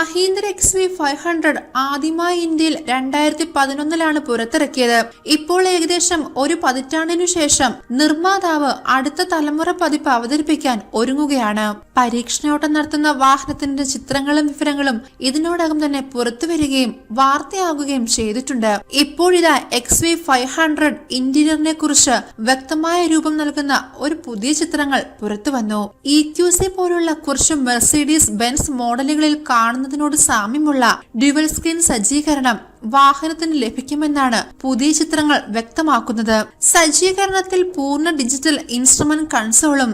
Mahindra XUV500 ആദ്യമായി ഇന്ത്യയിൽ 2011 പുറത്തിറക്കിയത്. ഇപ്പോൾ ഏകദേശം ഒരു പതിറ്റാണ്ടിനു ശേഷം നിർമ്മാതാവ് അടുത്ത തലമുറ പതിപ്പ് അവതരിപ്പിക്കാൻ ഒരുങ്ങുകയാണ്. പരീക്ഷണോട്ടം നടത്തുന്ന വാഹനത്തിന്റെ ചിത്രങ്ങളും വിവരങ്ങളും ഇതിനോടകം തന്നെ പുറത്തുവരികയും വാർത്തയാകുകയും ചെയ്തിട്ടുണ്ട്. ഇപ്പോഴിതാ XUV500 ഇന്റീരിയറിനെ കുറിച്ച് വ്യക്തമായ രൂപം നൽകുന്ന ഒരു പുതിയ ചിത്രങ്ങൾ പുറത്തുവന്നു. EQC പോലുള്ള കുറച്ച് മെർസിഡീസ് ബെൻസ് മോഡലുകളിൽ കാണുന്നതിനോട് സാമ്യമുള്ള ഡ്യുവൽ സ്ക്രീൻ സജ്ജീകരണം വാഹനത്തിന് ലഭിക്കുമെന്നാണ് പുതിയ ചിത്രങ്ങൾ വ്യക്തമാക്കുന്നത്. സജ്ജീകരണത്തിൽ പൂർണ്ണ ഡിജിറ്റൽ ഇൻസ്ട്രുമെന്റ് കൺസോളും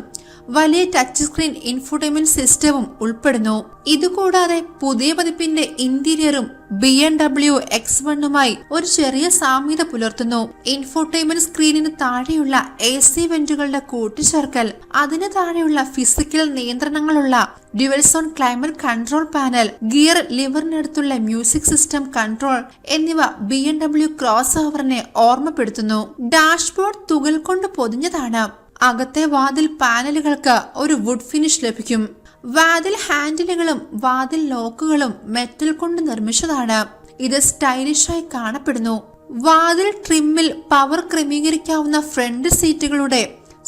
വലിയ ടച്ച് സ്ക്രീൻ ഇൻഫോർടൈൻമെന്റ് സിസ്റ്റവും ഉൾപ്പെടുന്നു. ഇതുകൂടാതെ പുതിയ പതിപ്പിന്റെ ഇന്റീരിയറും BMW X1മായി ഒരു ചെറിയ സാമ്യത പുലർത്തുന്നു. ഇൻഫോർടൈൻമെന്റ് സ്ക്രീനിന് താഴെയുള്ള AC വെന്റുകളുടെ കൂട്ടിച്ചേർക്കൽ, അതിന് താഴെയുള്ള ഫിസിക്കൽ നിയന്ത്രണങ്ങളുള്ള dual zone climate control panel, gear ലിവറിനടുത്തുള്ള മ്യൂസിക് സിസ്റ്റം കൺട്രോൾ എന്നിവ BMW ക്രോസ് ഓവറിനെ ഓർമ്മപ്പെടുത്തുന്നു. ഡാഷ്ബോർഡ് തുകൽ കൊണ്ട് പൊതിഞ്ഞതാണ്. അകത്തെ വാതിൽ പാനലുകൾക്ക് ഒരു വുഡ് ഫിനിഷ് ലഭിക്കും. വാതിൽ ഹാൻഡിലുകളും വാതിൽ ലോക്കുകളും മെറ്റൽ കൊണ്ട് നിർമ്മിച്ചതാണ്. ഇത് സ്റ്റൈലിഷായി കാണപ്പെടുന്നു. വാതിൽ ട്രിമ്മിൽ പവർ ക്രമീകരിക്കാവുന്ന ഫ്രണ്ട് സീറ്റുകളുടെ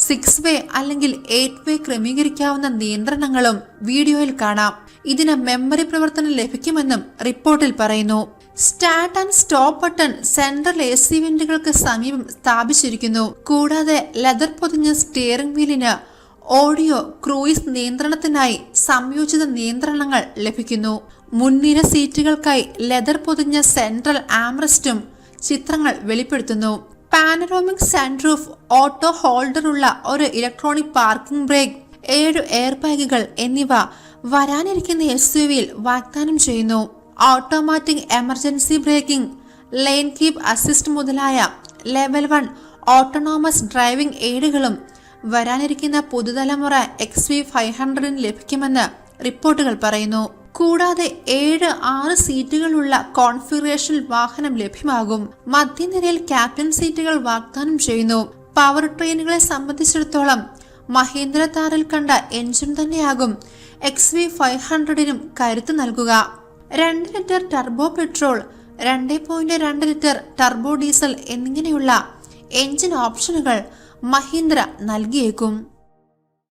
6 വേ അല്ലെങ്കിൽ 8 വേ ക്രമീകരിക്കാവുന്ന നിയന്ത്രണങ്ങളും വീഡിയോയിൽ കാണാം. ഇതിന് മെമ്മറി പ്രവർത്തനം ലഭിക്കുമെന്നും റിപ്പോർട്ടിൽ പറയുന്നു. Start and stop button central AC വെന്റുകൾക്ക് സമീപം സ്ഥാപിച്ചിരിക്കുന്നു. കൂടാതെ ലെതർ പൊതിഞ്ഞ സ്റ്റിയറിംഗ് വീലിന് ഓഡിയോ ക്രൂയിസ് നിയന്ത്രണത്തിനായി സംയോജിത നിയന്ത്രണങ്ങൾ ലഭിക്കുന്നു. മുൻനിര സീറ്റുകൾക്കായി ലെതർ പൊതിഞ്ഞ സെൻട്രൽ ആംറെസ്റ്റും ചിത്രങ്ങൾ വെളിപ്പെടുത്തുന്നു. പാനറോമിക് സൺറൂഫ്, ഓട്ടോ ഹോൾഡറുള്ള ഒരു ഇലക്ട്രോണിക് പാർക്കിംഗ് ബ്രേക്ക്, 7 എയർ ബാഗുകൾ എന്നിവ വരാനിരിക്കുന്ന SUVയിൽ വാഗ്ദാനം ചെയ്യുന്നു. Automatic emergency braking, line keep assist മുതലായ ലെവൽ 1 ഓട്ടോണോമസ് ഡ്രൈവിംഗ് എയ്ഡുകളും വരാനിരിക്കുന്ന പുതുതലമുറ XUV500 ലഭിക്കുമെന്ന് റിപ്പോർട്ടുകൾ പറയുന്നു. കൂടാതെ 7-6 സീറ്റുകളുള്ള കോൺഫിഗറേഷനിൽ വാഹനം ലഭ്യമാകും. മധ്യനിരയിൽ ക്യാപ്റ്റൻ സീറ്റുകൾ വാഗ്ദാനം ചെയ്യുന്നു. പവർ ട്രെയിനുകളെ സംബന്ധിച്ചിടത്തോളം മഹീന്ദ്ര താറിൽ കണ്ട എഞ്ചിൻ തന്നെയാകും XUV500നും കരുത്ത് നൽകുക. 2 litre turbo petrol, 2.2 litre turbo diesel എന്നിങ്ങനെയുള്ള എഞ്ചിൻ ഓപ്ഷനുകൾ മഹീന്ദ്ര നൽകിയേക്കും.